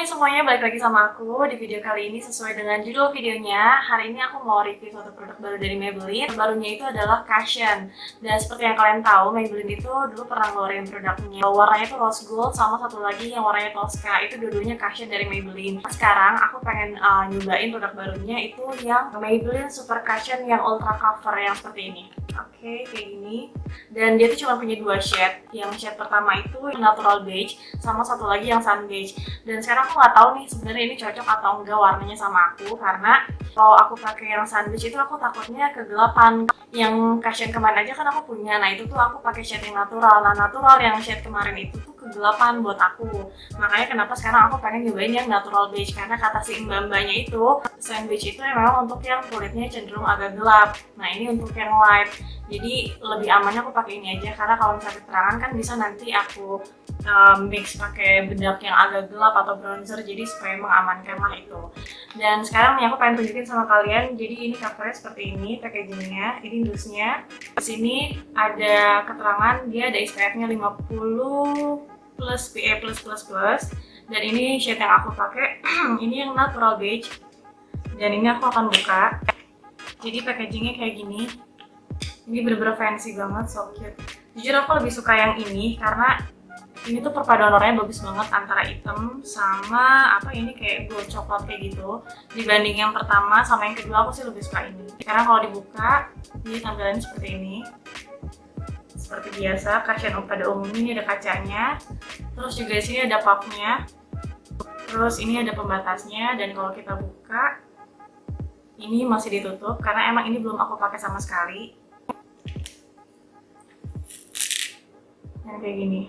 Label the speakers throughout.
Speaker 1: semuanya, balik lagi sama aku di video kali ini. Sesuai dengan judul videonya, hari ini aku mau review suatu produk baru dari Maybelline. Barunya itu adalah Cushion. Dan seperti yang kalian tahu, Maybelline itu dulu pernah ngeluarin produknya. Warnanya itu rose gold, sama satu lagi yang warnanya Tosca. Itu dua-duanya Cushion dari Maybelline. Sekarang aku pengen nyobain produk barunya, itu yang Maybelline Super Cushion yang ultra cover yang seperti ini. Oke, kayak gini. Dan dia tuh cuma punya dua shade. Yang shade pertama itu natural beige, sama satu lagi yang sun beige. Dan sekarang aku nggak tahu nih sebenarnya ini cocok atau enggak warnanya sama aku, karena kalau aku pakai yang sun beige itu aku takutnya kegelapan. Yang Cushion kemarin aja kan aku punya, nah itu tuh aku pakai shade yang natural. Nah natural yang shade kemarin itu tuh kegelapan buat aku. Makanya kenapa sekarang aku pengen nyobain yang natural beige, karena kata si mbak-mbaknya itu sun beige itu memang untuk yang kulitnya cenderung agak gelap. Nah ini untuk yang light. Jadi lebih amannya aku pakai ini aja, karena kalau misalnya keterangan kan bisa nanti aku mix pakai bedak yang agak gelap atau bronzer, jadi supaya mengamankan lah itu. Dan sekarang nih aku pengen tunjukin sama kalian. Jadi ini covernya seperti ini, packagingnya, ini dusnya. Di sini ada keterangan dia ada SPF-nya 50 plus PA+++. Dan ini shade yang aku pakai ini yang natural beige. Dan ini aku akan buka. Jadi packagingnya kayak gini. Ini bener-bener fancy banget, so cute. Jujur aku lebih suka yang ini karena ini tuh perpaduan warnanya bagus banget antara hitam sama apa ini kayak gold coklat kayak gitu. Dibanding yang pertama sama yang kedua, aku sih lebih suka ini. Karena kalau dibuka, ini tampilannya seperti ini. Seperti biasa, Cushion pada umumnya ini ada kacanya. Terus juga di sini ada puffnya. Terus ini ada pembatasnya, dan kalau kita buka, ini masih ditutup karena emang ini belum aku pakai sama sekali. Yang kayak gini.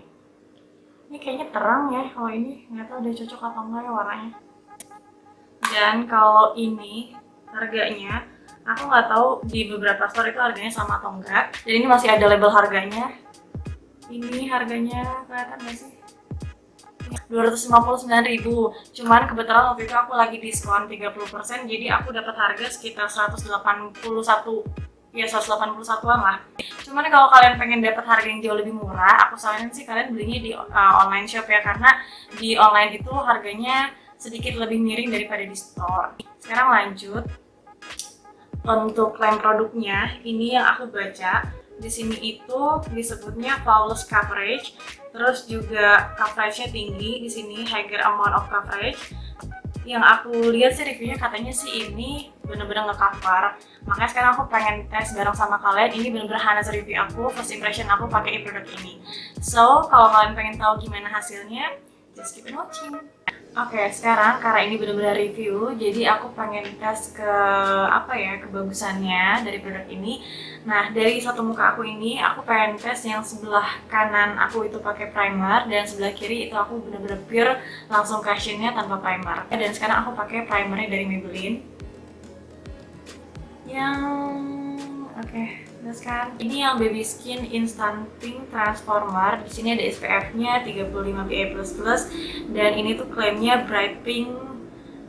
Speaker 1: Ini kayaknya terang ya, kalau ini nggak tahu udah cocok atau enggak ya warnanya. Dan kalau ini harganya, aku nggak tahu di beberapa store itu harganya sama atau enggak. Dan ini masih ada label harganya. Ini harganya kelihatan nggak sih? 259.000. Cuman kebetulan waktu itu aku lagi diskon 30%, jadi aku dapat harga sekitar 181 ya 181-an lah. Cuman kalau kalian pengen dapat harga yang jauh lebih murah, aku saranin sih kalian belinya di online shop ya, karena di online itu harganya sedikit lebih miring daripada di store. Sekarang lanjut untuk klaim produknya, ini yang aku baca di sini itu disebutnya flawless coverage, terus juga coveragenya tinggi, di sini higher amount of coverage. Yang aku lihat sih reviewnya katanya sih ini bener-bener nge-cover. Makanya sekarang aku pengen tes bareng sama kalian. Ini bener-bener honest review aku, first impression aku pakai produk ini. So, kalau kalian pengen tahu gimana hasilnya, just keep on watching. Oke, sekarang karena ini benar-benar review, jadi aku pengen tes ke kebagusannya dari produk ini. Nah, dari satu muka aku ini, aku pengen tes yang sebelah kanan aku itu pakai primer, dan sebelah kiri itu aku benar-benar pure langsung Cushionnya tanpa primer. Dan sekarang aku pakai primernya dari Maybelline. Kan ini yang Baby Skin Instant Pink Transformer. Di sini ada SPF-nya 35 PA++, dan ini tuh klaimnya bright pink,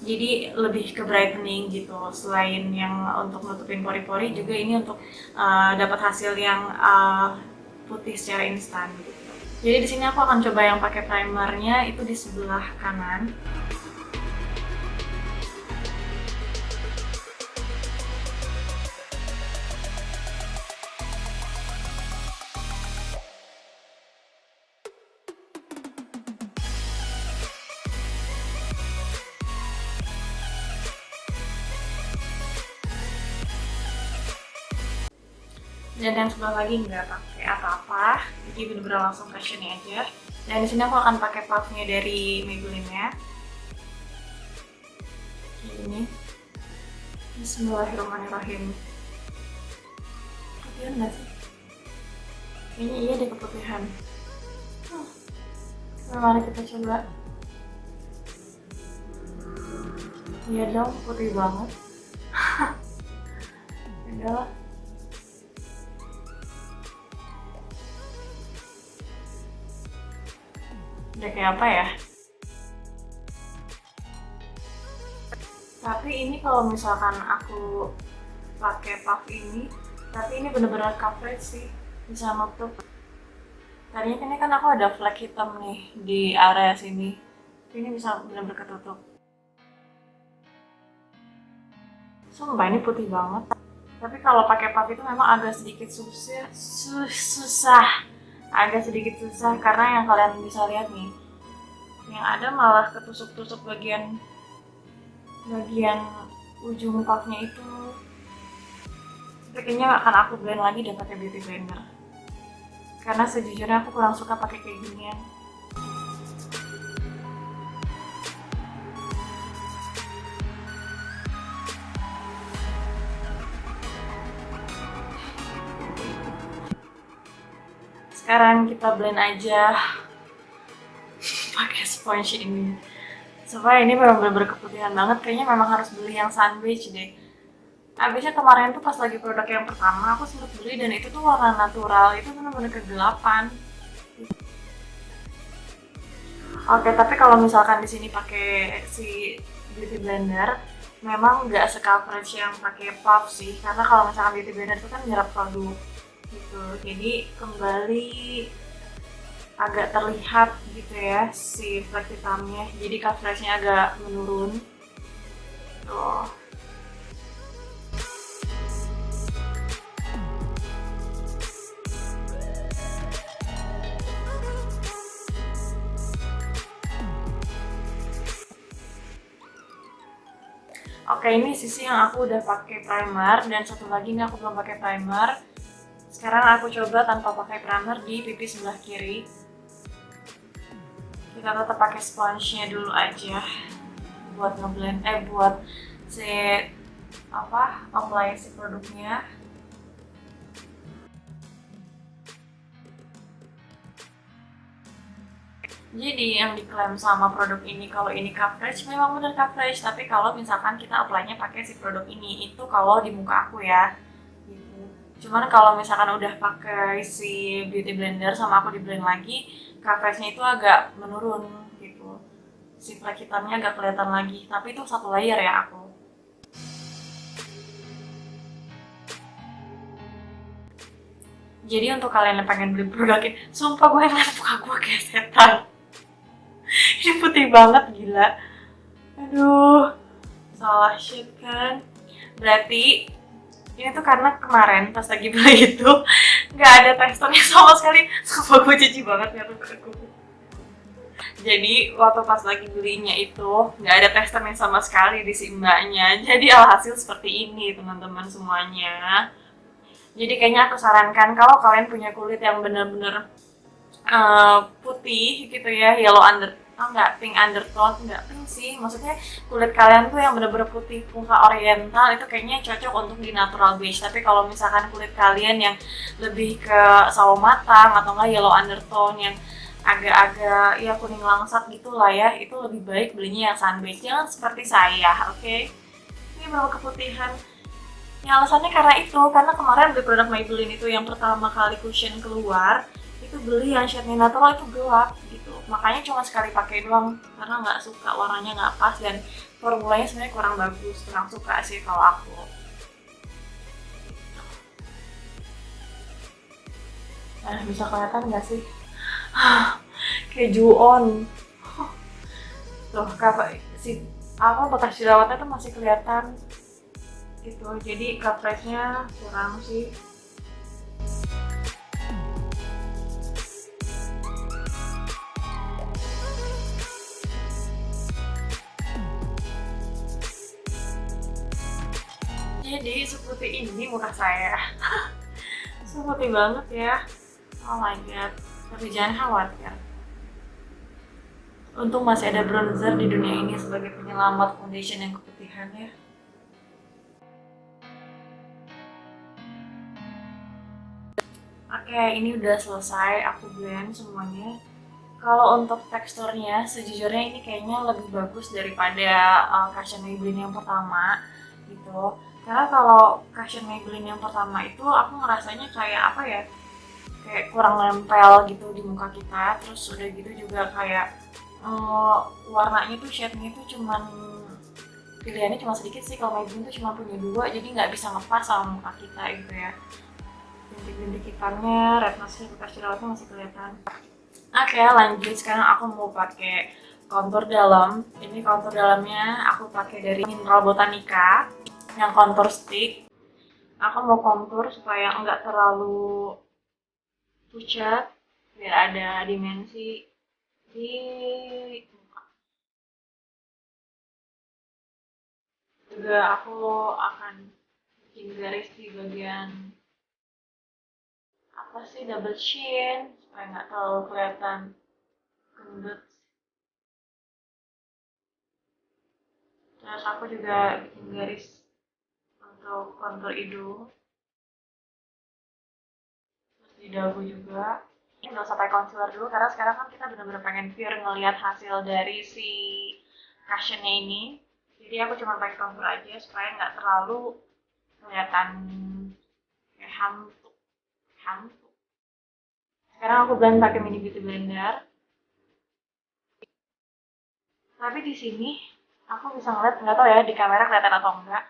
Speaker 1: jadi lebih ke brightening gitu. Selain yang untuk nutupin pori-pori, juga ini untuk dapat hasil yang putih secara instan gitu. Jadi di sini aku akan coba yang pakai primernya itu di sebelah kanan. Dan yang sebelah lagi nggak pakai apa-apa, jadi bener-bener langsung Cushionnya aja. Dan di sini aku akan pakai puffnya dari Maybelline-nya. Ini Bismillahirrahmanirrahim. Keputihan nggak sih? Kayaknya iya deh keputihan. Mari kita coba. Iya dong, putih banget. Udah. Udah kayak apa ya? Tapi ini kalau misalkan aku pakai puff ini, tapi ini bener-bener coverage sih, bisa nutup. Tadinya kan aku ada flek hitam nih di area sini. ini bisa benar-benar ketutup. Sumpah ini putih banget. Tapi kalau pakai puff itu memang agak sedikit susah, agak sedikit susah karena yang kalian bisa lihat nih, yang ada malah ketusuk-tusuk bagian ujung puffnya itu. Tapi kayaknya akan aku blend lagi dan pakai beauty blender, karena sejujurnya aku kurang suka pakai kayak ginian. Sekarang kita blend aja pakai sponge ini. Supaya ini benar-benar keputihan banget, kayaknya memang harus beli yang Sunbeige deh. Abisnya kemarin tuh pas lagi produk yang pertama aku sempet beli dan itu tuh warna natural, itu benar-benar kegelapan. Oke, tapi kalau misalkan di sini pakai si beauty blender, memang nggak se-coverage yang pakai puff sih, karena kalau misalkan beauty blender itu kan nyerap produk gitu, jadi kembali agak terlihat gitu ya si flek hitamnya, jadi coveragenya agak menurun tuh. Oke, ini sisi yang aku udah pakai primer dan satu lagi ini aku belum pakai primer. Sekarang aku coba tanpa pakai primer di pipi sebelah kiri. Kita tetap pakai sponge-nya dulu aja buat ngeblend, buat si apply si produknya. Jadi yang diklaim sama produk ini kalau ini coverage memang benar coverage, tapi kalau misalkan kita apply-nya pakai si produk ini itu kalau di muka aku ya. Gitu. Cuman kalau misalkan udah pakai si beauty blender sama aku di blend lagi, coveragenya itu agak menurun gitu. Si flek hitamnya agak kelihatan lagi, tapi itu satu layer ya aku. Jadi untuk kalian yang pengen beli produk ini, sumpah gue ngeliat muka gue kayak setan. Ini putih banget, gila. Aduh, salah shade kan. Berarti ini tuh karena kemarin pas lagi beli itu nggak ada teksturnya sama sekali. Sumpah gue jijik banget ya muka gue. Jadi waktu pas lagi belinya itu nggak ada teksturnya sama sekali di si mbaknya. Jadi alhasil seperti ini teman-teman semuanya. Jadi kayaknya aku sarankan kalau kalian punya kulit yang bener-bener putih gitu ya, yellow enggak pink undertone, enggak pink sih, maksudnya kulit kalian tuh yang bener-bener putih muka oriental itu kayaknya cocok untuk di natural beige. Tapi kalau misalkan kulit kalian yang lebih ke sawo matang atau enggak yellow undertone yang agak-agak ya kuning langsat gitulah ya, itu lebih baik belinya yang Sunbeige, jangan seperti saya, oke? Ini bawa keputihan. Ya alasannya karena itu, karena kemarin beli produk Maybelline itu yang pertama kali cushion keluar, itu beli yang shade-nya natural itu gelap gitu. Makanya cuma sekali pakai doang, karena nggak suka warnanya nggak pas dan formulanya sebenarnya kurang bagus, kurang suka sih kalau aku. Nah, bisa kelihatan nggak sih? Kayak Ju-on. Tuh, si bekas jerawatnya tuh masih kelihatan gitu, jadi coveragenya kurang sih. Jadi seperti ini muka saya. Seperti banget ya. Oh my god. Tapi jangan khawatir. Untung masih ada bronzer di dunia ini sebagai penyelamat foundation yang keputihan ya. Oke, ini udah selesai aku blend semuanya. Kalau untuk teksturnya, sejujurnya ini kayaknya lebih bagus daripada cushion Maybelline yang pertama gitu. Karena kalau cushion Maybelline yang pertama itu aku ngerasanya kayak apa ya, kayak kurang nempel gitu di muka kita. Terus udah gitu juga kayak warnanya tuh shade-nya tuh cuman pilihannya cuma sedikit sih. Kalau Maybelline tuh cuma punya dua, jadi nggak bisa ngepas sama muka kita gitu ya. Bintik-bintik hitamnya, redness-nya, bekas jerawatnya masih kelihatan. Oke, lanjut. Sekarang aku mau pakai contour dalam. Ini contour dalamnya aku pakai dari Mineral Botanica yang contour stick. Aku mau contour supaya nggak terlalu pucat, biar ada dimensi di muka. Juga aku akan bikin garis di bagian apa sih, double chin, supaya nggak terlalu kelihatan gendut. Terus aku juga bikin garis untuk kontur hidung, terus di dagu juga. Ini nggak usah pakai concealer dulu karena sekarang kan kita benar-benar pengen pure ngelihat hasil dari si cushion-nya ini. Jadi aku cuma pakai contour aja supaya nggak terlalu kelihatan kayak hantu. Hantu. Sekarang aku blend pakai mini beauty blender. Tapi di sini aku bisa ngeliat, nggak tahu ya di kamera kelihatan atau enggak.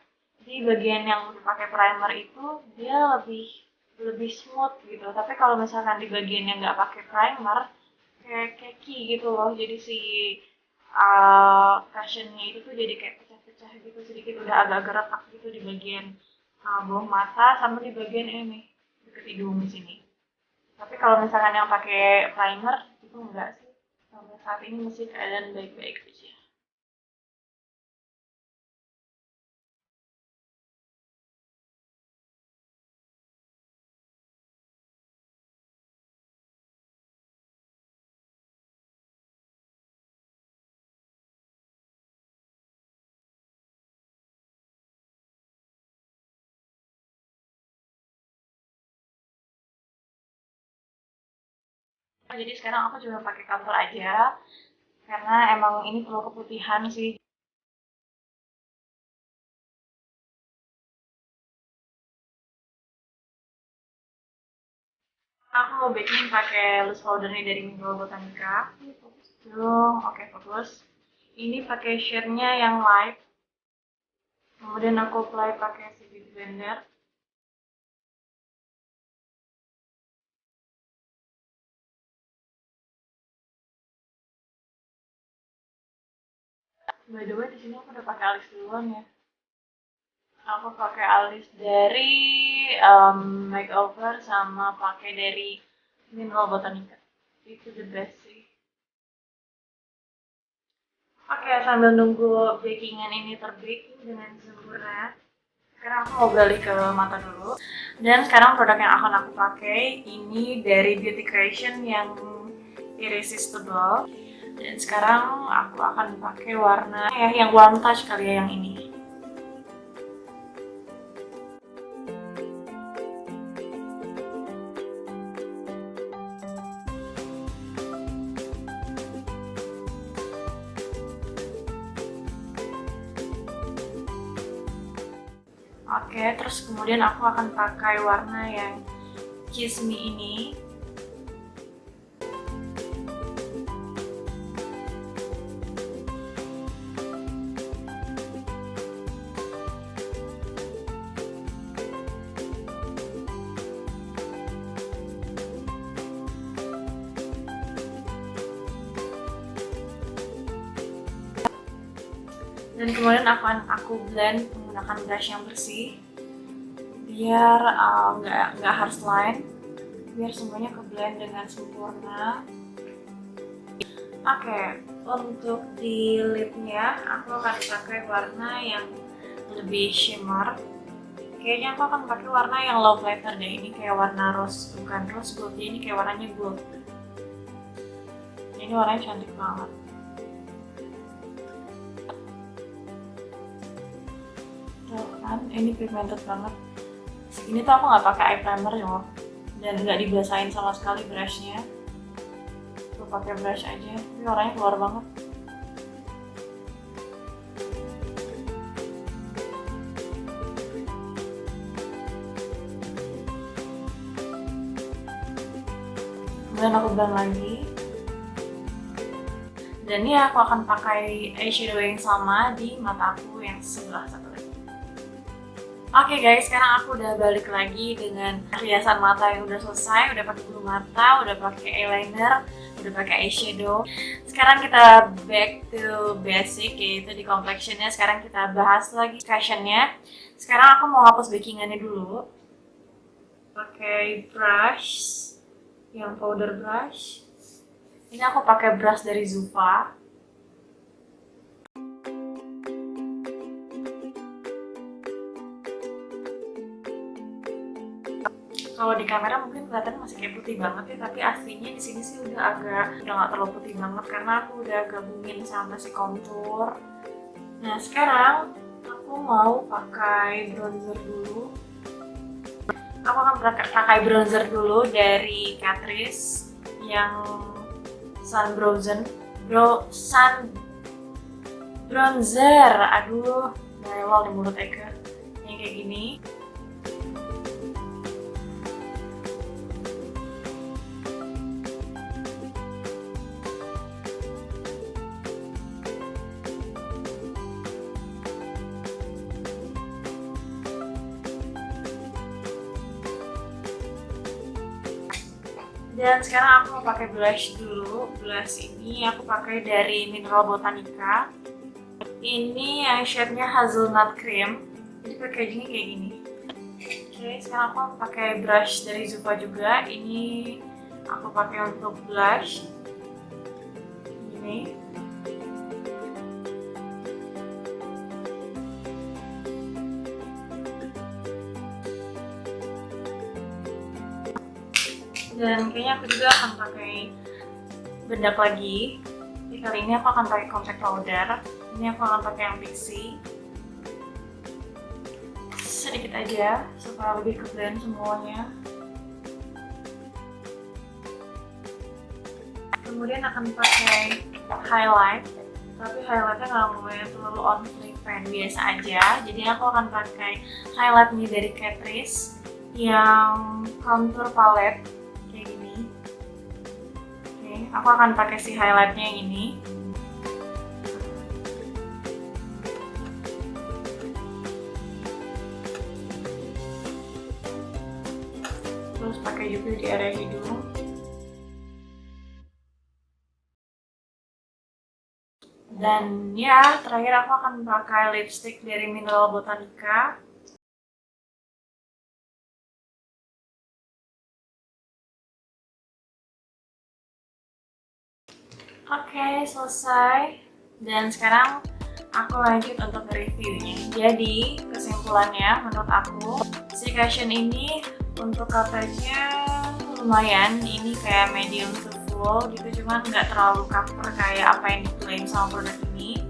Speaker 1: Di bagian yang pakai primer itu dia lebih smooth gitu. Tapi kalau misalkan di bagian yang nggak pakai primer kayak keki gitu loh. Jadi si cushionnya itu tuh jadi kayak pecah-pecah gitu sedikit, udah agak-agak retak gitu di bagian bawah mata sama di bagian ini deket hidung di sini. Tapi kalau misalkan yang pakai primer itu enggak sih. Sampai saat ini masih keadaan baik-baik aja. Jadi sekarang aku cuma pakai contour aja karena emang ini perlu keputihan sih. Aku mau baking pakai loose powdernya dari Mineral Botanica. Tuh, oke fokus. Ini pakai shade-nya yang light. Kemudian aku apply pakai si beauty blender. By the way, di sini aku udah pakai alis duluan ya. Aku pakai alis dari makeover sama pakai dari Mineral Botanica. Itu the best sih. Oke, sambil nunggu bakingan ini terbaking dengan sempurna, sekarang aku mau balik ke mata dulu. Dan sekarang produk yang akan aku pakai ini dari Beauty Creation yang Irresistible. Dan sekarang aku akan pakai warna ya yang warm touch kali ya, yang ini. Oke, terus kemudian aku akan pakai warna yang Kiss Me ini. Dan kemudian aku blend menggunakan brush yang bersih biar nggak harsh line, biar semuanya ke blend dengan sempurna. Oke, untuk di lipnya aku akan pakai warna yang lebih shimmer. Kayaknya aku akan pakai warna yang love letter deh. Ini kayak warna rose, bukan rose gold, ini kayak warnanya gold. Ini warnanya cantik banget. Kan ini pigmented banget. Ini tuh aku nggak pakai eye primer loh, dan nggak dibasahin sama sekali brushnya. Tuh pakai brush aja, tapi warnanya keluar banget. Kemudian aku blend lagi. Dan ini aku akan pakai eyeshadow yang sama di mata aku yang sebelah satu lagi. Oke guys, sekarang aku udah balik lagi dengan hiasan mata yang udah selesai, udah pakai bulu mata, udah pakai eyeliner, udah pakai eyeshadow. Sekarang kita back to basic, yaitu di complexionnya. Sekarang kita bahas lagi fashionnya. Sekarang aku mau hapus bakingannya dulu. Pakai brush, yang powder brush. Ini aku pakai brush dari Zupa. Kalau di kamera mungkin kelihatan masih kayak putih banget ya, tapi aslinya di sini sih udah nggak terlalu putih banget karena aku udah gabungin sama si contour. Nah sekarang aku mau pakai bronzer dulu. Aku akan pakai bronzer dulu dari Catrice yang sun bronzer. Aduh, melewal di mulut Eka. Yang kayak gini. Dan sekarang aku mau pakai blush dulu. Blush ini aku pakai dari Mineral Botanica. Ini yang shade-nya Hazelnut Cream. Jadi packagingnya kayak gini. Oke, sekarang aku pakai brush dari Zupa juga. Ini aku pakai untuk blush. Ini. Dan kayaknya aku juga akan pakai bedak lagi. Jadi kali ini aku akan pakai compact powder. Ini aku akan pakai yang Pixi. Sedikit aja supaya lebih ke blend semuanya. Kemudian akan pakai highlight. Tapi highlightnya nggak mau yang terlalu on fleek, biasa aja. Jadi aku akan pakai highlight ini dari Catrice yang contour palette. Aku akan pakai si highlightnya yang ini. Terus pakai juga di area hidung. Dan ya, terakhir aku akan pakai lipstick dari Mineral Botanica. Oke, selesai. Dan sekarang aku lanjut untuk reviewnya. Jadi, kesimpulannya menurut aku, si cushion ini untuk coveragenya lumayan. Ini kayak medium to full gitu, cuman nggak terlalu cover kayak apa yang diklaim sama produk ini.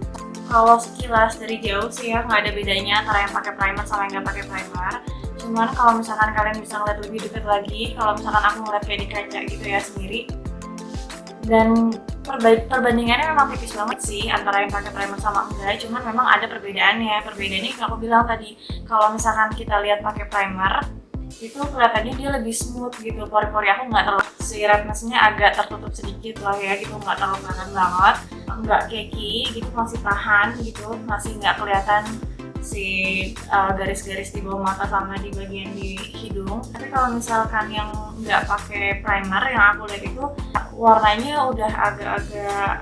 Speaker 1: Kalau sekilas dari jauh sih ya, nggak ada bedanya antara yang pakai primer sama yang nggak pakai primer. Cuman kalau misalkan kalian bisa ngeliat lebih dekat lagi, kalau misalkan aku ngeliat kayak di kaca gitu ya sendiri, dan perbandingannya memang tipis banget sih antara yang pakai primer sama enggak, cuman memang ada perbedaannya. Perbedaannya yang aku bilang tadi, kalau misalkan kita lihat pakai primer itu kelihatannya dia lebih smooth gitu, pori-pori aku nggak terlalu, si redness-nya agak tertutup sedikit lah ya gitu, nggak terlalu kelihatan banget, nggak cakey gitu, masih tahan gitu, masih nggak kelihatan si garis-garis di bawah mata sama di bagian di hidung. Tapi kalau misalkan yang nggak pakai primer, yang aku lihat itu warnanya udah agak-agak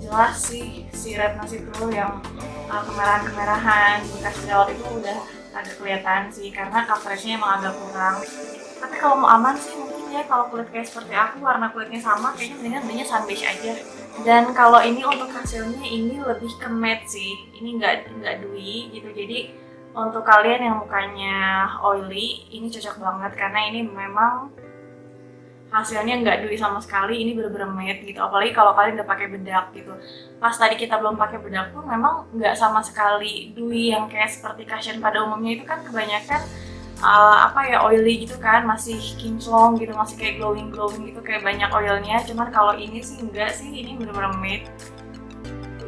Speaker 1: jelas sih, si redness itu yang kemerahan-kemerahan bekas jerawat itu udah agak kelihatan sih, karena coveragenya emang agak kurang. Tapi kalau mau aman sih mungkin ya, kalau kulit kayak seperti aku, warna kulitnya sama, kayaknya mendingan belinya sun beige aja. Dan kalau ini untuk hasilnya ini lebih ke matte sih, ini nggak dewy gitu. Jadi untuk kalian yang mukanya oily, ini cocok banget karena ini memang hasilnya nggak dewy sama sekali, ini bener-bener matte gitu. Apalagi kalau kalian udah pakai bedak gitu. Pas tadi kita belum pakai bedak pun memang nggak sama sekali dewy yang kayak seperti cushion pada umumnya itu kan kebanyakan oily gitu kan, masih kinclong gitu, masih kayak glowing gitu, kayak banyak oilnya. Cuman kalau ini sih enggak sih, ini bener-bener matte.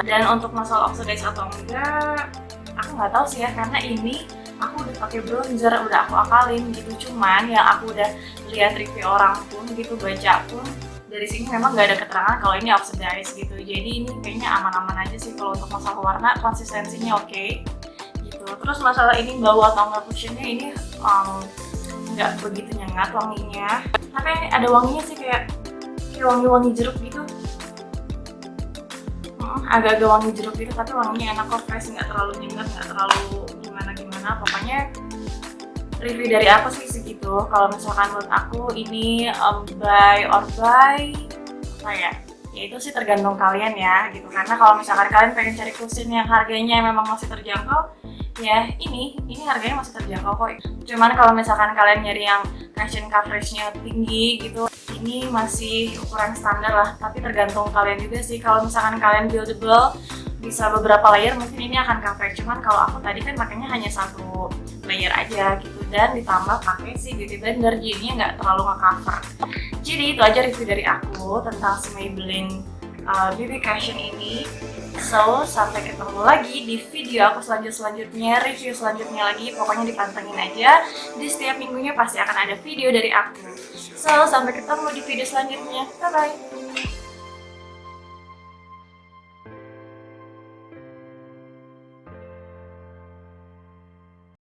Speaker 1: Dan untuk masalah oxidize atau enggak, aku nggak tahu sih ya, karena ini aku udah pakai bronzer, udah aku akalin gitu. Cuman yang aku udah lihat review orang pun gitu, baca pun dari sini memang nggak ada keterangan kalau ini oxidize gitu. Jadi ini kayaknya aman-aman aja sih kalau untuk masalah warna, konsistensinya oke. Terus masalah ini bau atau enggak cushionnya, ini nggak begitu nyengat wanginya, tapi ada wanginya sih, kayak kayak wangi-wangi jeruk gitu. Agak-agak wangi jeruk gitu, tapi wanginya enak kok, fresh, nggak terlalu nyengat, nggak terlalu gimana-gimana. Pokoknya review dari aku sih segitu. Kalau misalkan menurut aku ini buy or buy apa ya? Ya itu sih tergantung kalian ya gitu. Karena kalau misalkan kalian pengen cari kusin yang harganya memang masih terjangkau, ya ini harganya masih terjangkau kok. Cuman kalau misalkan kalian nyari yang cushion coveragenya tinggi gitu, ini masih ukuran standar lah. Tapi tergantung kalian juga sih. Kalau misalkan kalian buildable bisa beberapa layer, mungkin ini akan cover. Cuman kalau aku tadi kan makanya hanya satu layer aja gitu, dan ditambah pakai si beauty blender, jadinya nggak terlalu nge-cover. Jadi itu aja review dari aku tentang si Maybelline BB Cushion ini. So, sampai ketemu lagi di video aku selanjutnya, review selanjutnya lagi. Pokoknya dipantengin aja, di setiap minggunya pasti akan ada video dari aku. So, sampai ketemu di video selanjutnya. Bye-bye!